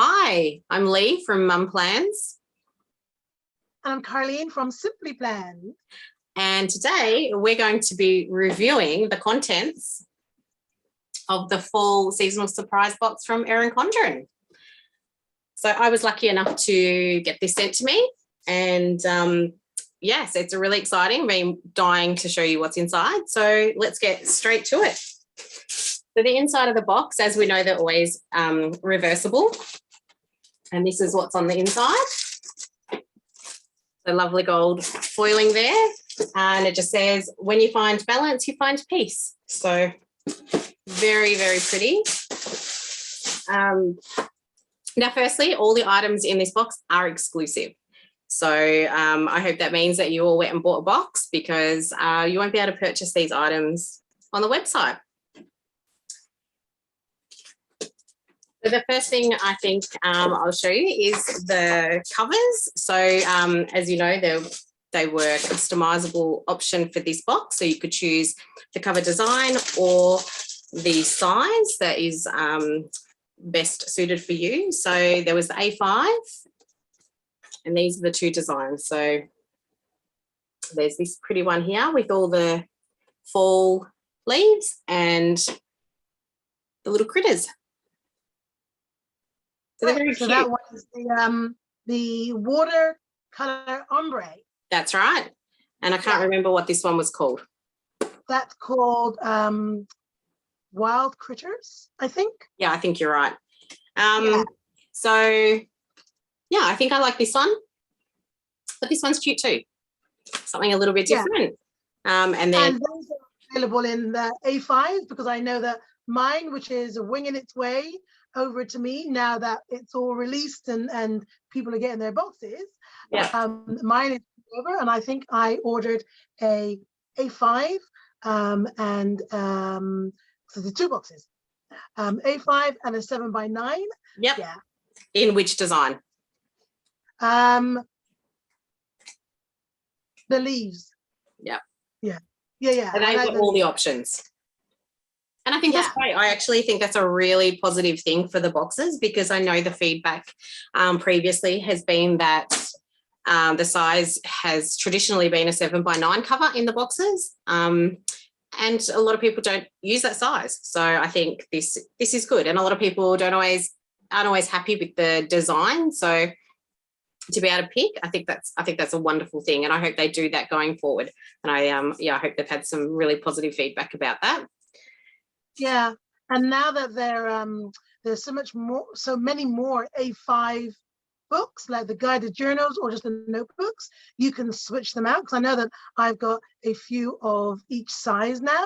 Hi, I'm Lee from Mum Plans. I'm Carlene from Simply Plan. And today we're going to be reviewing the contents of the fall seasonal surprise box from Erin Condren. So I was lucky enough to get this sent to me, and yes, it's really exciting. I've been dying to show you what's inside. So let's get straight to it. So the inside of the box, as we know, they're always reversible. And this is what's on the inside. The lovely gold foiling there. And it just says, when you find balance, you find peace. So very, very pretty. Now, firstly, all the items in this box are exclusive. So I hope that means that you all went and bought a box, because you won't be able to purchase these items on the website. So the first thing I think I'll show you is the covers. So as you know, they were a customizable option for this box. So you could choose the cover design or the size that is best suited for you. So there was the A5, and these are the two designs. So there's this pretty one here with all the fall leaves and the little critters. So they're very cute. So that one is the watercolor ombre. That's right. And I can't remember what this one was called. That's called Wild Critters, I think. Yeah, I think you're right. So, yeah, I think I like this one. But this one's cute too. Something a little bit different. And those are available in the A5, because I know that mine, which is winging its way over to me now that it's all released and people are getting their boxes. Mine is over, and I think I ordered a A5 so the two boxes, A5 and a 7x9. Yep. Yeah. In which design? The leaves. Yep. Yeah. And they've got all the options. And I think that's great. I actually think that's a really positive thing for the boxes, because I know the feedback previously has been that the size has traditionally been a 7x9 cover in the boxes. And a lot of people don't use that size. So I think this is good. And a lot of people aren't always happy with the design. So to be able to pick, I think that's a wonderful thing. And I hope they do that going forward. And I hope they've had some really positive feedback about that. Yeah, and now that there's so many more A5 books, like the guided journals or just the notebooks, you can switch them out, because I know that I've got a few of each size now.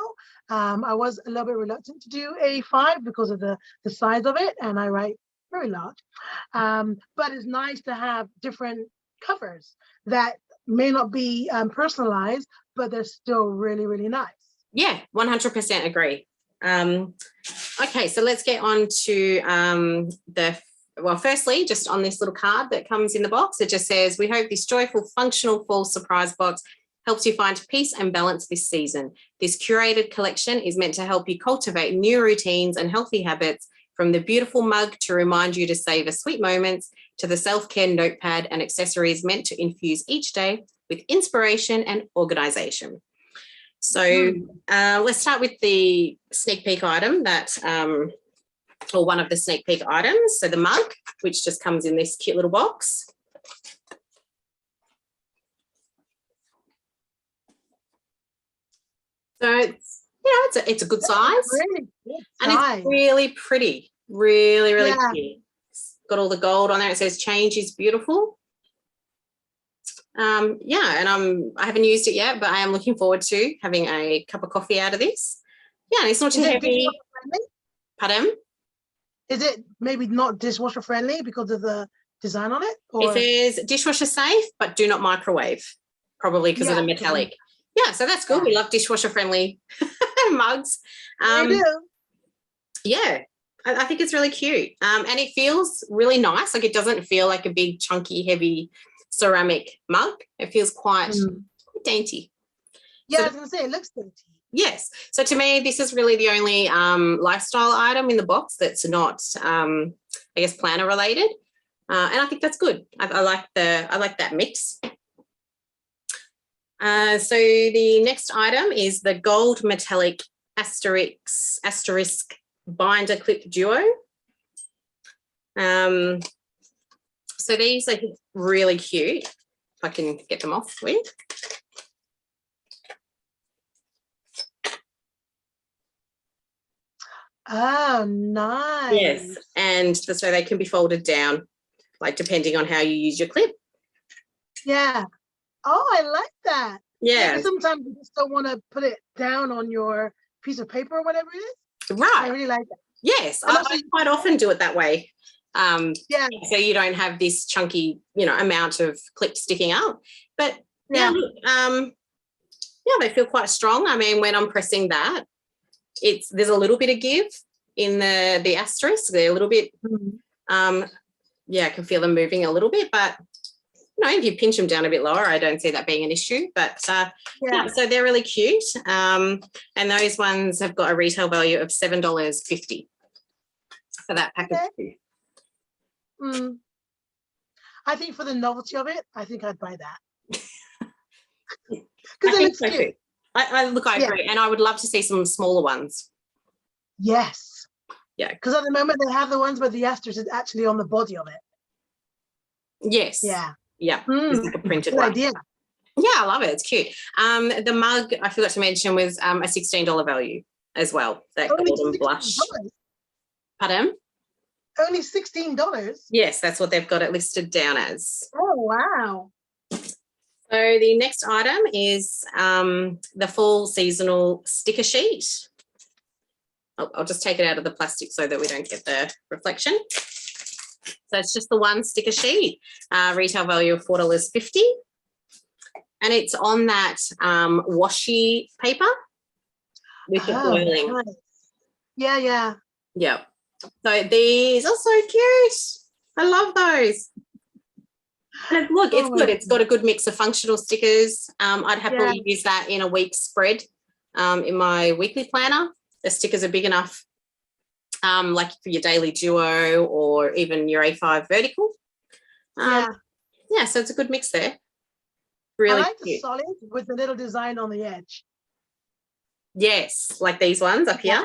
I was a little bit reluctant to do A5 because of the size of it, and I write very large. But it's nice to have different covers that may not be personalized, but they're still really, really nice. Yeah, 100% agree. Okay, so let's get on to firstly, just on this little card that comes in the box, it just says, we hope this joyful, functional fall surprise box helps you find peace and balance this season. This curated collection is meant to help you cultivate new routines and healthy habits, from the beautiful mug to remind you to savor sweet moments, to the self-care notepad and accessories meant to infuse each day with inspiration and organization. So let's start with the sneak peek item or one of the sneak peek items. So the mug, which just comes in this cute little box. So it's a good size, it's really pretty, really, really pretty. It's got all the gold on there. It says change is beautiful. And I haven't used it yet, but I am looking forward to having a cup of coffee out of this. Yeah, and it's not too heavy. Pardon? Is it maybe not dishwasher friendly because of the design on it? Or? It says dishwasher safe, but do not microwave, probably because of the metallic. Yeah, so that's good. We love dishwasher friendly mugs. We do. Yeah, I think it's really cute. And it feels really nice. Like, it doesn't feel like a big, chunky, heavy ceramic mug. It feels quite dainty. Yeah, I was going to say, it looks dainty. Yes. So to me, this is really the only lifestyle item in the box that's not, I guess, planner related. And I think that's good. I like that mix. So the next item is the gold metallic asterisk binder clip duo. So these are really cute. If I can get them off with. Oh, nice. Yes, and so they can be folded down, like depending on how you use your clip. Yeah. Oh, I like that. Yeah. Sometimes you just don't want to put it down on your piece of paper or whatever it is. Right. I really like that. Yes, I quite often do it that way. Yeah. So you don't have this chunky, amount of clip sticking out. But yeah, they feel quite strong. I mean, when I'm pressing that, there's a little bit of give in the asterisk. They're a little bit, I can feel them moving a little bit, but if you pinch them down a bit lower, I don't see that being an issue. But so they're really cute. And those ones have got a retail value of $7.50 for that pack of two. I think for the novelty of it, I think I'd buy that. Because it looks cute. I agree. And I would love to see some smaller ones. Yes. Yeah. Because at the moment they have the ones where the asterisk is actually on the body of it. Yes. Yeah. Yeah. It's like a printed one. Idea. Yeah, I love it. It's cute. The mug, I forgot to mention, was a $16 value as well. That golden blush. Pardon? Only $16? Yes, that's what they've got it listed down as. Oh, wow. So the next item is the fall seasonal sticker sheet. I'll just take it out of the plastic so that we don't get the reflection. So it's just the one sticker sheet, retail value of $4.50. And it's on that washi paper with the foiling. Nice. Yeah. Yep. So these are so cute. I love those. And look, it's good. It's got a good mix of functional stickers. I'd happily use that in a week's spread in my weekly planner. The stickers are big enough, like for your daily duo or even your A5 vertical. So it's a good mix there. Really I like cute. the solid with the little design on the edge. Yes, like these ones up here.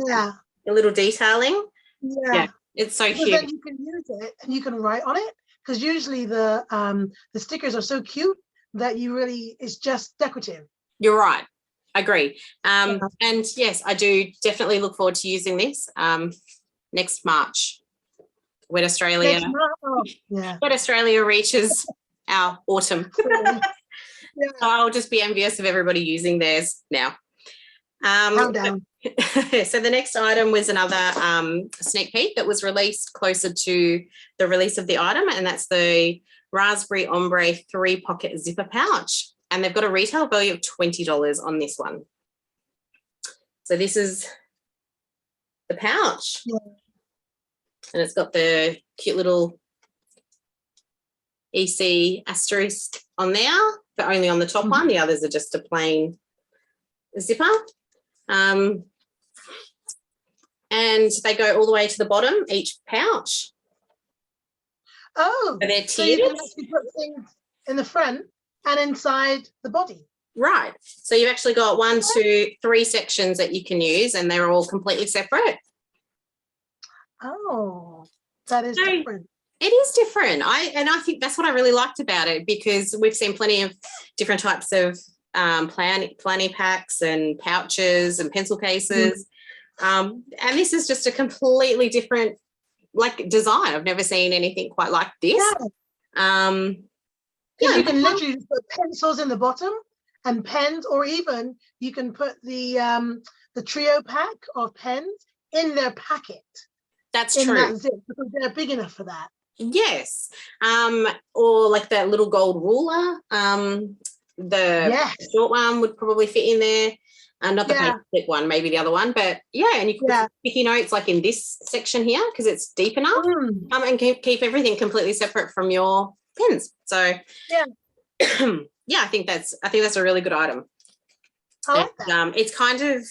Yeah. A little detailing. Yeah. It's so because cute. then you can use it and you can write on it, because usually the stickers are so cute that it's just decorative. You're right. I agree. And yes, I do definitely look forward to using this next March when Australia reaches our autumn. So I'll just be envious of everybody using theirs now. Countdown. So the next item was another sneak peek that was released closer to the release of the item, and that's the Raspberry Ombre 3-pocket zipper pouch. And they've got a retail value of $20 on this one. So this is the pouch. Yeah. And it's got the cute little EC asterisk on there, but only on the top one. The others are just a plain zipper. And they go all the way to the bottom, each pouch. Oh, so they're so you can actually put things in the front and inside the body. Right. So you've actually got 1, 2, 3 sections that you can use, and they're all completely separate. Oh, that is different. It is different. I think that's what I really liked about it, because we've seen plenty of different types of planning packs and pouches and pencil cases. And this is just a completely different design. I've never seen anything quite like this. You can literally just put pencils in the bottom and pens, or even you can put the trio pack of pens in their packet. That's true. That zip, because they're big enough for that. Yes. Or like that little gold ruler. The short one would probably fit in there. Not the paper clip one, maybe the other one. But and you can put sticky notes like in this section here, because it's deep enough. And keep everything completely separate from your pens. So I think that's a really good item. I like that. It's kind of,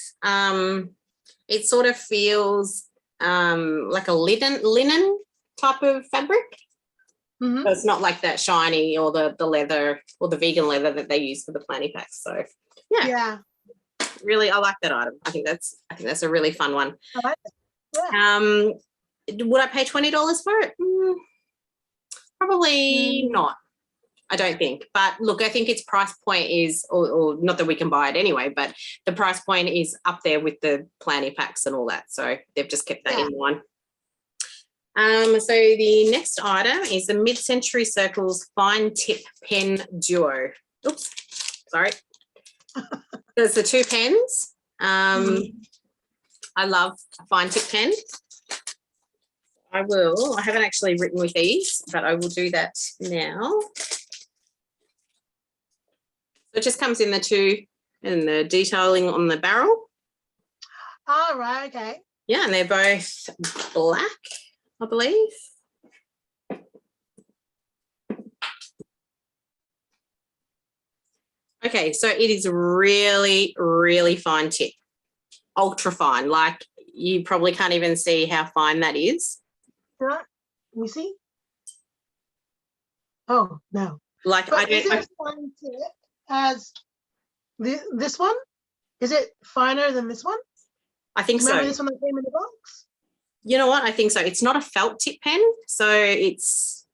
it sort of feels like a linen type of fabric. Mhm. So it's not like that shiny or the leather or the vegan leather that they use for the planny packs. So Yeah, really, I like that item. I think that's a really fun one. I like it. Yeah. Would I pay $20 for it? Probably Mm. not. I don't think. But look, I think its price point is, or not that we can buy it anyway, but the price point is up there with the planny packs and all that. So they've just kept that in one. So the next item is the Mid-Century Circles Fine Tip Pen Duo. Oops, sorry. There's the 2 pens. I love a fine tip pen. I haven't actually written with these, but I will do that now. It just comes in the 2 and the detailing on the barrel. All right, okay. Yeah, and they're both black, I believe. Okay, so it is really, really fine tip. Ultra fine. Like you probably can't even see how fine that is. Right. Let me see. Oh, no. Like But is it fine tip as this one? Is it finer than this one? I think so. Remember this one that came in the box? You know what? I think so. It's not a felt tip pen, so it's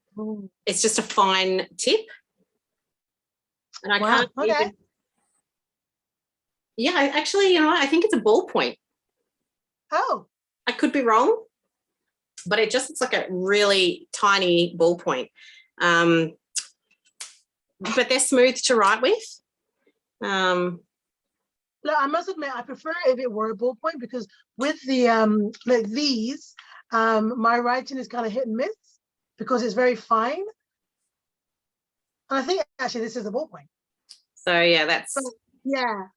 just a fine tip. And I can't even. Yeah, actually, you know what? I think it's a ballpoint. Oh. I could be wrong, but it just looks like a really tiny ballpoint. But they're smooth to write with. Look, I must admit, I prefer if it were a ballpoint because with the like these, my writing is kind of hit and miss because it's very fine. And I think actually this is a ballpoint. So yeah, that's yeah.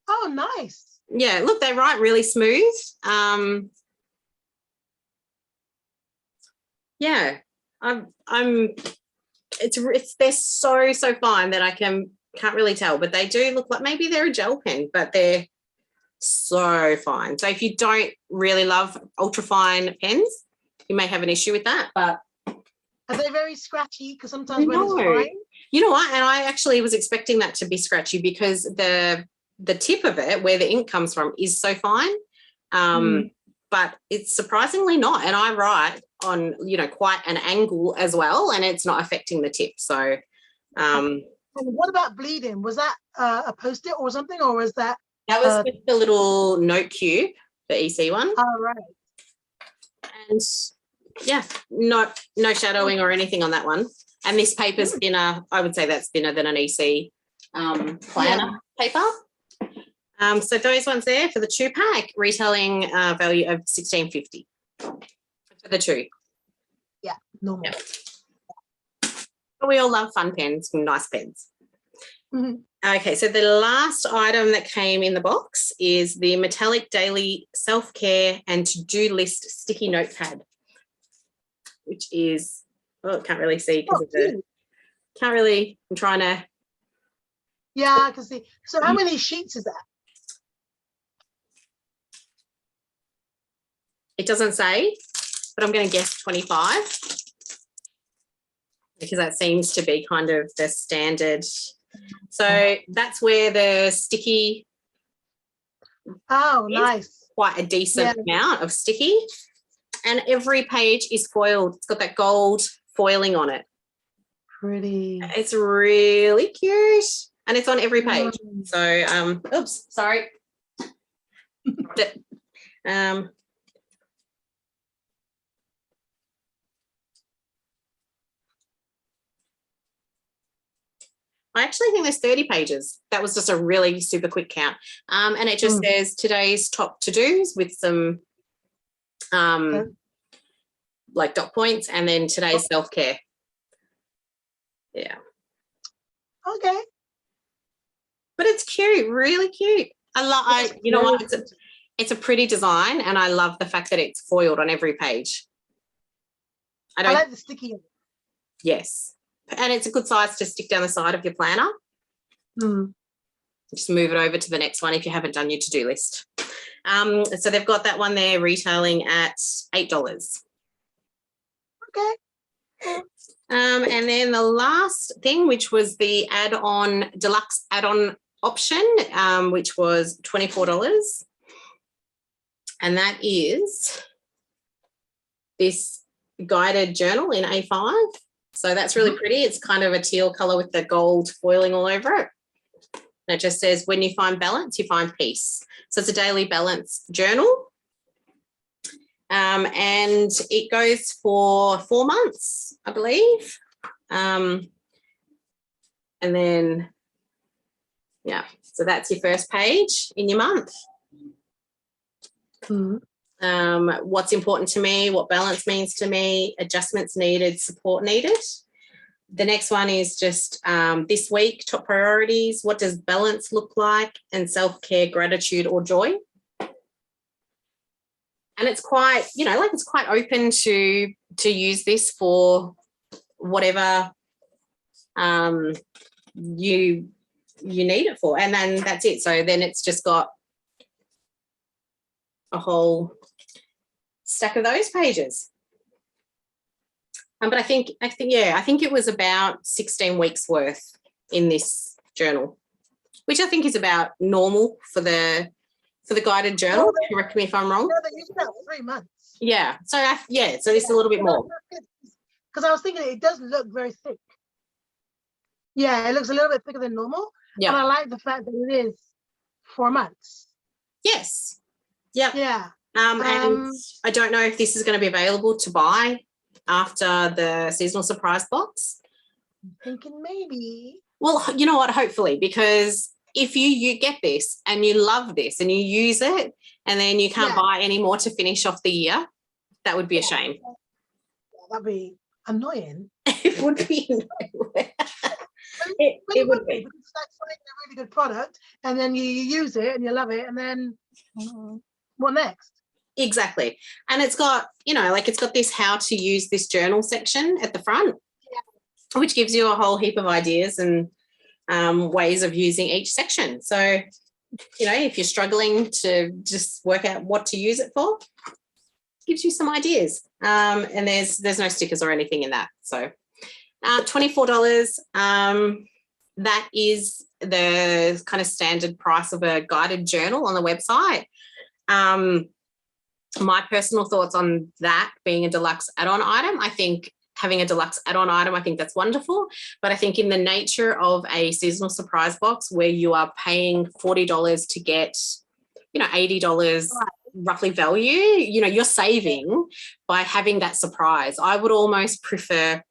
Oh, nice. Yeah, look, they write really smooth. Yeah, they're so fine that I can't really tell, but they do look like maybe they're a gel pen, but they're so fine. So if you don't really love ultra fine pens, you may have an issue with that. But are they very scratchy? Because sometimes when it's fine, you know what? And I actually was expecting that to be scratchy because the tip of it, where the ink comes from, is so fine. But it's surprisingly not. And I write on, quite an angle as well, and it's not affecting the tip. So, and what about bleeding? Was that a Post-it or something, or was that? That was with the little note cube, the EC one. Oh, right. And yeah, no shadowing or anything on that one. And this paper's thinner. I would say that's thinner than an EC planner paper. So those ones there for the 2-pack, retailing value of $16.50 for the 2. Yeah, normal. Yep. But we all love fun pens and nice pens. Okay, so the last item that came in the box is the Metallic Daily Self-Care and To-Do List Sticky Notepad, which is, can't really see because of the, can't really, I'm trying to. Yeah, I can see. So how many sheets is that? It doesn't say, but I'm going to guess 25 because that seems to be kind of the standard. So that's where the sticky. Oh, nice. Quite a decent amount of sticky. And every page is foiled. It's got that gold foiling on it. Pretty. It's really cute. And it's on every page. So, oops, sorry. I actually think there's 30 pages. That was just a really super quick count. And it just says today's top to-dos with some like dot points, and then today's self-care. Yeah. Okay. But it's cute, really cute. You know what? It's a pretty design, and I love the fact that it's foiled on every page. I like the sticky. Yes. And it's a good size to stick down the side of your planner. just move it over to the next one if you haven't done your to-do list. So they've got that one there retailing at $8. Okay. And then the last thing, which was the add-on, deluxe add-on option, which was $24. And that is this guided journal in A5. So that's really pretty. It's kind of a teal color with the gold foiling all over it. And it just says, when you find balance, you find peace. So it's a daily balance journal. And it goes for 4 months, I believe. And then, yeah, so that's your first page in your month. What's important to me, what balance means to me, adjustments needed, support needed. The next one is just this week, top priorities, what does balance look like, and self-care, gratitude or joy. And it's quite, you know, like it's quite open to use this for whatever you need it for. And then that's it. So then it's just got a whole stack of those pages. But I think it was about 16 weeks worth in this journal, which I think is about normal for the guided journal. Correct me if I'm wrong. No, they use about 3 months. Yeah. So so this is a little bit more. Because I was thinking it does look very thick. Yeah, it looks a little bit thicker than normal. Yeah. But I like the fact that it is 4 months. Yes. Yep. Yeah. And I don't know if this is going to be available to buy after the seasonal surprise box. I'm thinking maybe. Well, you know what? Hopefully, because if you get this and you love this and you use it and then you can't buy any more to finish off the year, that would be a shame. Yeah, that'd be annoying. It would be annoying. It would be. Because it's like finding a really good product and then you use it and you love it and then what next? Exactly. And it's got, you know, like it's got this how to use this journal section at the front, which gives you a whole heap of ideas and ways of using each section. So, you know, if you're struggling to just work out what to use it for, it gives you some ideas. And there's no stickers or anything in that. So $24, that is the kind of standard price of a guided journal on the website. My personal thoughts on that being a deluxe add-on item, I think having a deluxe add-on item, I think that's wonderful. But I think in the nature of a seasonal surprise box where you are paying $40 to get, you know, $80 roughly value, you know, you're saving by having that surprise. I would almost prefer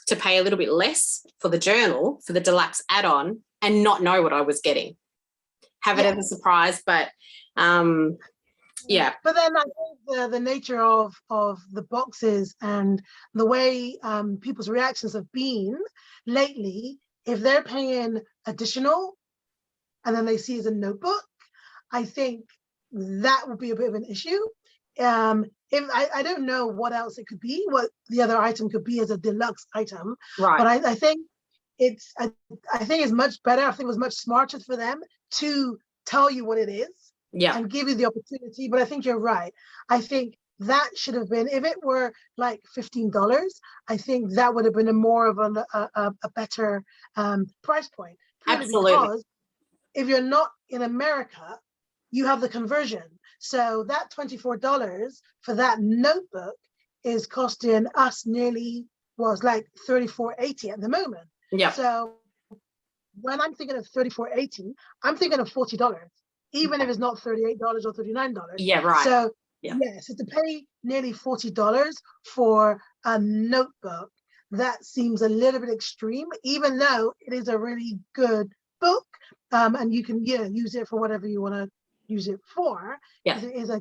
to pay a little bit less for the journal, for the deluxe add-on, and not know what I was getting. Have it as a surprise, but yeah. But then I think the nature of the boxes and the way people's reactions have been lately, if they're paying additional and then they see as a notebook, I think that would be a bit of an issue. If I don't know what else it could be, what the other item could be as a deluxe item, right? But I think I think it's much better. I think it was much smarter for them to tell you what it is. Yeah. And give you the opportunity. But I think you're right. I think that should have been, if it were like $15, I think that would have been a more of a better price point. Absolutely. Because if you're not in America, you have the conversion. So that $24 for that notebook is costing us nearly, well, it's like $34.80 at the moment. Yeah. So when I'm thinking of $34.80, I'm thinking of $40. Even if it's not $38 or $39. Yeah, right. So so to pay nearly $40 for a notebook, that seems a little bit extreme, even though it is a really good book, and you can use it for whatever you want to use it for. Yeah. It is a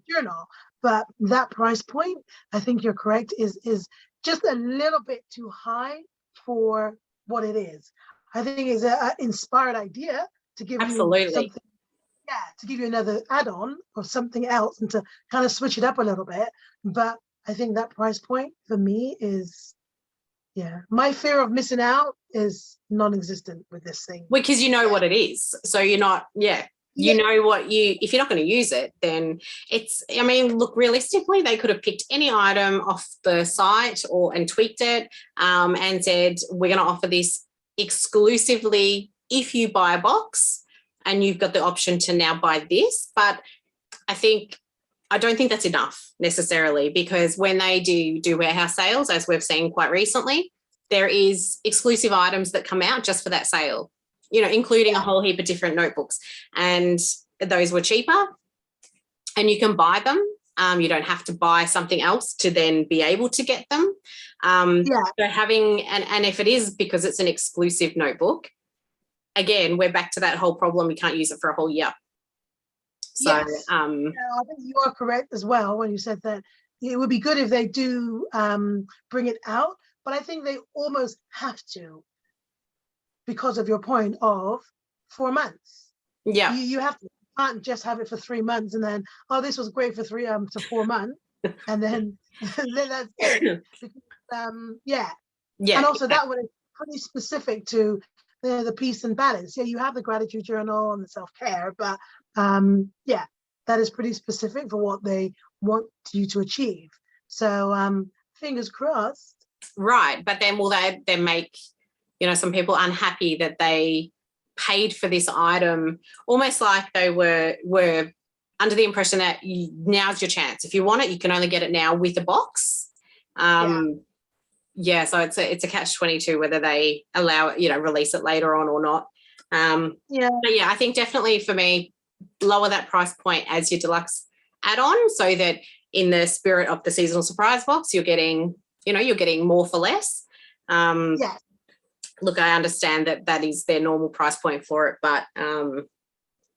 journal, but that price point, I think you're correct, is just a little bit too high for what it is. I think it's an inspired idea to give you something. Yeah, to give you another add-on or something else and to kind of switch it up a little bit. But I think that price point for me is, Yeah, my fear of missing out is non-existent with this thing. Because you know what it is. So you're not, you know what if you're not going to use it, then I mean, look, realistically, they could have picked any item off the site and tweaked it and said, we're going to offer this exclusively if you buy a box, and you've got the option to now buy this. But I don't think that's enough necessarily, because when they do warehouse sales, as we've seen quite recently, there is exclusive items that come out just for that sale, including a whole heap of different notebooks, and those were cheaper and you can buy them. You don't have to buy something else to then be able to get them. So having, and if it is because it's an exclusive notebook, again, we're back to that whole problem. You can't use it for a whole year. So, I think you are correct as well when you said that it would be good if they do bring it out, but I think they almost have to, because of your point of 4 months. Yeah. You have to, you can't just have it for 3 months and then, oh, this was great for 3 to 4 months. And then, that's it. Because, and also that one is pretty specific to the peace and balance. Yeah, you have the gratitude journal and the self-care, but that is pretty specific for what they want you to achieve. So fingers crossed. Right. But then will they then make, some people unhappy that they paid for this item, almost like they were under the impression that now's your chance. If you want it, you can only get it now with a box. So it's a catch-22 whether they allow it, release it later on or not. But I think definitely for me, lower that price point as your deluxe add-on, so that in the spirit of the seasonal surprise box, you're getting more for less. Look, I understand that is their normal price point for it, but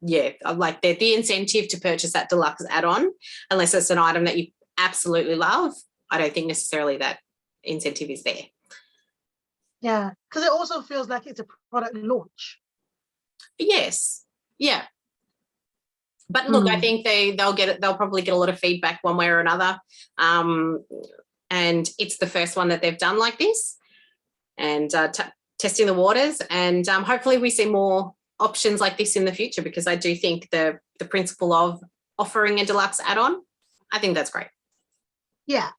like the incentive to purchase that deluxe add-on, unless it's an item that you absolutely love, I don't think necessarily that incentive is there. Yeah, because it also feels like it's a product launch. Yes. Yeah. But look, I think they'll probably get a lot of feedback one way or another. And it's the first one that they've done like this, and testing the waters. And hopefully we see more options like this in the future, because I do think the principle of offering a deluxe add-on, I think that's great. Yeah.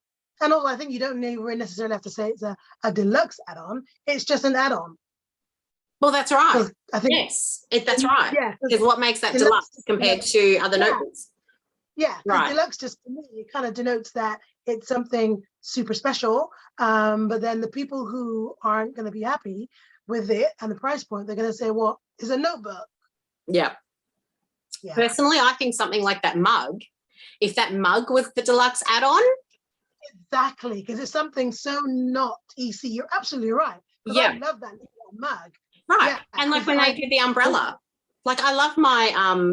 And also, I think you don't necessarily have to say it's a deluxe add-on. It's just an add-on. Well, that's right. I think, that's right. Yeah. Because what makes that deluxe compared to other notebooks? Yeah, right. Deluxe just, to me, it kind of denotes that it's something super special. But then the people who aren't going to be happy with it and the price point, they're going to say, well, it's a notebook. Yeah. Personally, I think something like that mug, if that mug was the deluxe add-on. Exactly, because it's something so not EC. You're absolutely right. Yeah. I love that mug. Right. Yeah, and like when they did the umbrella, like I love my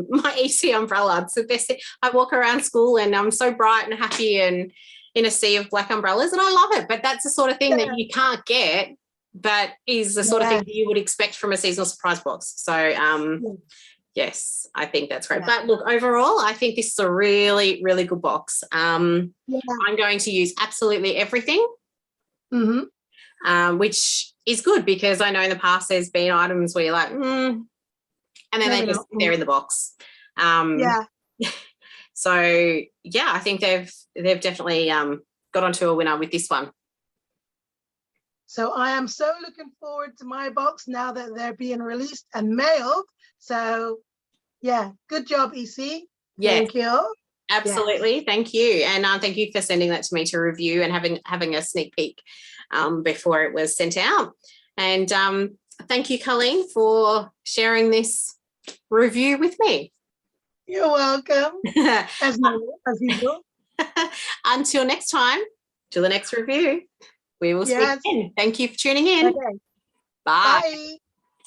my EC umbrella. It's the best thing. I walk around school and I'm so bright and happy and in a sea of black umbrellas, and I love it. But that's the sort of thing that you can't get, but is the sort of thing that you would expect from a seasonal surprise box. So yes, I think that's great. But look, overall, I think this is a really, really good box. I'm going to use absolutely everything. Which is good, because I know in the past there's been items where you're like, and then they just they're in the box. So I think they've definitely got onto a winner with this one. So I am so looking forward to my box now that they're being released and mailed. So good job, EC. Thank you. Absolutely. Thank you. And thank you for sending that to me to review and having a sneak peek before it was sent out. And thank you, Carlene, for sharing this review with me. You're welcome. As usual. Until next time, till the next review, we will speak again. Thank you for tuning in. Okay. Bye. Bye.